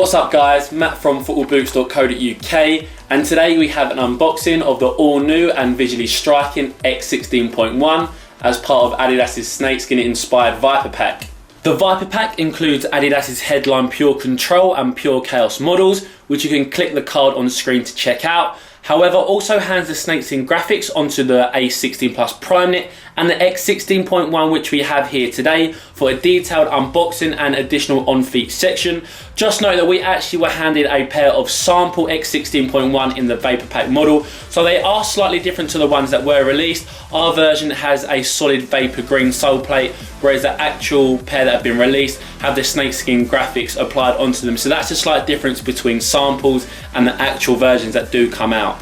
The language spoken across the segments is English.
What's up guys, Matt from footballboots.co.uk, and today we have an unboxing of the all new and visually striking X16.1 as part of Adidas' Snakeskin inspired Viper Pack. The Viper Pack includes Adidas' headline Pure Control and Pure Chaos models, which you can click the card on screen to check out. However, also hands the Snakeskin graphics onto the A16 Plus Prime Knit and the X16.1, which we have here today for a detailed unboxing and additional on-feet section. Just note that we actually were handed a pair of sample X16.1 in the Vapor Pack model, so they are slightly different to the ones that were released. Our version has a solid vapor green sole plate, whereas the actual pair that have been released have the Snakeskin graphics applied onto them. So that's a slight difference between samples and the actual versions that do come out.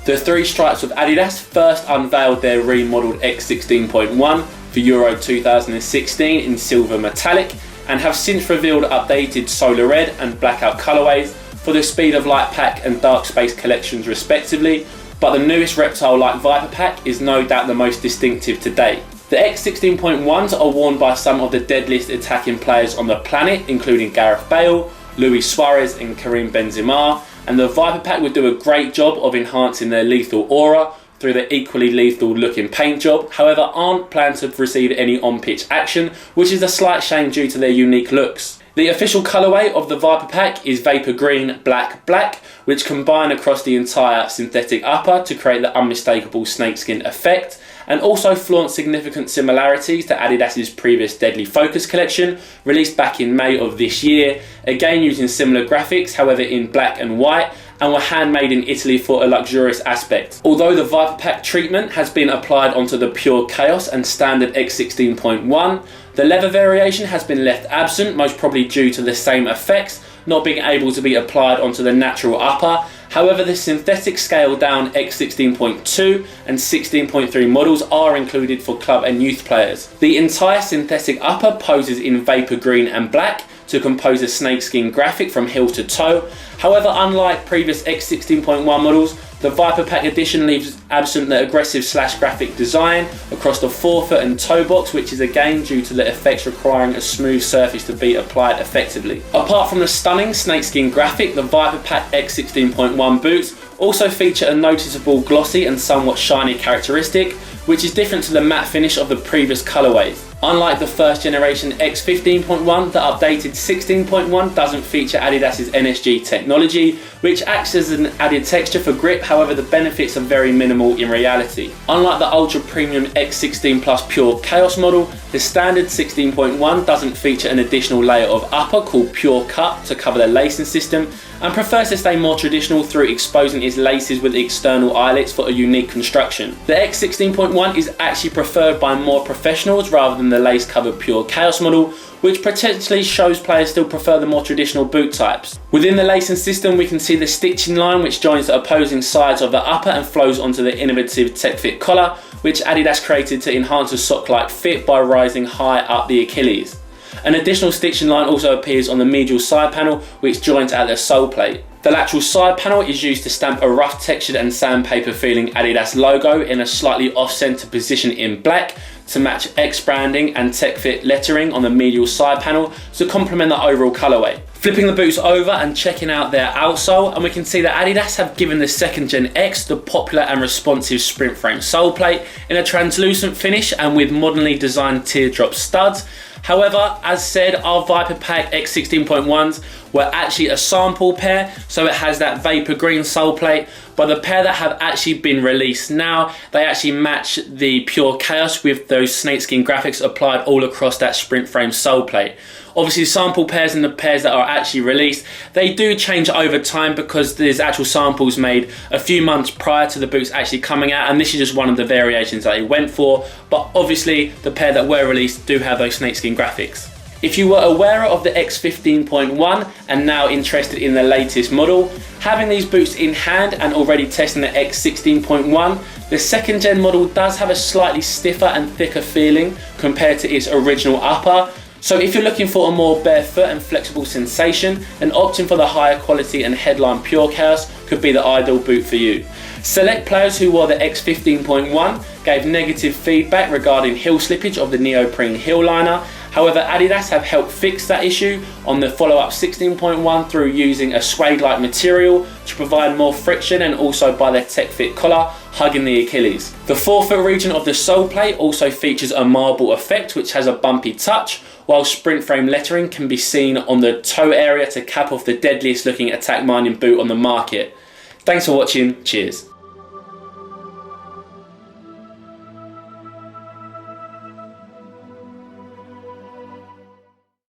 The three stripes of Adidas first unveiled their remodeled X16.1 for Euro 2016 in silver metallic, and have since revealed updated solar red and blackout colorways for the Speed of Light Pack and Dark Space collections respectively, but the newest reptile-like Viper Pack is no doubt the most distinctive to date. The X16.1s are worn by some of the deadliest attacking players on the planet, including Gareth Bale, Luis Suarez and Karim Benzema, and the Viper Pack would do a great job of enhancing their lethal aura through the equally lethal looking paint job, however aren't planned to receive any on-pitch action, which is a slight shame due to their unique looks. The official colourway of the Viper Pack is Vapor Green Black Black, which combine across the entire synthetic upper to create the unmistakable snakeskin effect, and also flaunt significant similarities to Adidas' previous Deadly Focus collection, released back in May of this year, again using similar graphics, however in black and white, and were handmade in Italy for a luxurious aspect. Although the Viper Pack treatment has been applied onto the Pure Chaos and standard X16.1, the leather variation has been left absent, most probably due to the same effects not being able to be applied onto the natural upper. However, the synthetic scaled down X16.2 and 16.3 models are included for club and youth players. The entire synthetic upper poses in vapor green and black to compose a snakeskin graphic from heel to toe. However, unlike previous X16.1 models, the Viper Pack edition leaves absent the aggressive graphic design across the forefoot and toe box, which is again due to the effects requiring a smooth surface to be applied effectively. Apart from the stunning snakeskin graphic, the Viper Pack X16.1 boots also feature a noticeable glossy and somewhat shiny characteristic, which is different to the matte finish of the previous colorways. Unlike the first generation X15.1, the updated 16.1 doesn't feature Adidas' NSG technology, which acts as an added texture for grip, however the benefits are very minimal in reality. Unlike the ultra premium X16 Plus Pure Chaos model, the standard 16.1 doesn't feature an additional layer of upper called Pure Cut to cover the lacing system, and prefers to stay more traditional through exposing its laces with external eyelets for a unique construction. The X16.1 is actually preferred by more professionals rather than the lace covered Pure Chaos model, which potentially shows players still prefer the more traditional boot types. Within the lacing system we can see the stitching line which joins the opposing sides of the upper and flows onto the innovative Tech Fit collar, which Adidas created to enhance a sock-like fit by rising high up the Achilles. An additional stitching line also appears on the medial side panel, which joins at the sole plate. The lateral side panel is used to stamp a rough textured and sandpaper feeling Adidas logo in a slightly off-center position in black to match X branding and Tech Fit lettering on the medial side panel to complement the overall colorway. Flipping the boots over and checking out their outsole, and we can see that Adidas have given the 2nd Gen X the popular and responsive sprint frame sole plate in a translucent finish and with modernly designed teardrop studs. However, as said, our Viper Pack X16.1s were actually a sample pair, so it has that vapor green sole plate, but the pair that have actually been released now, they actually match the Pure Chaos with those snakeskin graphics applied all across that sprint frame sole plate. Obviously sample pairs and the pairs that are actually released, they do change over time because there's actual samples made a few months prior to the boots actually coming out, and this is just one of the variations that they went for, but obviously the pair that were released do have those snakeskin graphics. If you were aware of the X15.1 and now interested in the latest model, having these boots in hand and already testing the X16.1, the 2nd Gen model does have a slightly stiffer and thicker feeling compared to its original upper. So if you're looking for a more barefoot and flexible sensation, then opting for the higher quality and headline Pure Chaos could be the ideal boot for you. Select players who wore the X15.1 gave negative feedback regarding heel slippage of the neoprene heel liner, However, Adidas have helped fix that issue on the follow-up 16.1 through using a suede-like material to provide more friction, and also by their Tech Fit collar hugging the Achilles. The forefoot region of the sole plate also features a marble effect which has a bumpy touch, while sprint frame lettering can be seen on the toe area to cap off the deadliest looking attack mining boot on the market. Thanks for watching, cheers.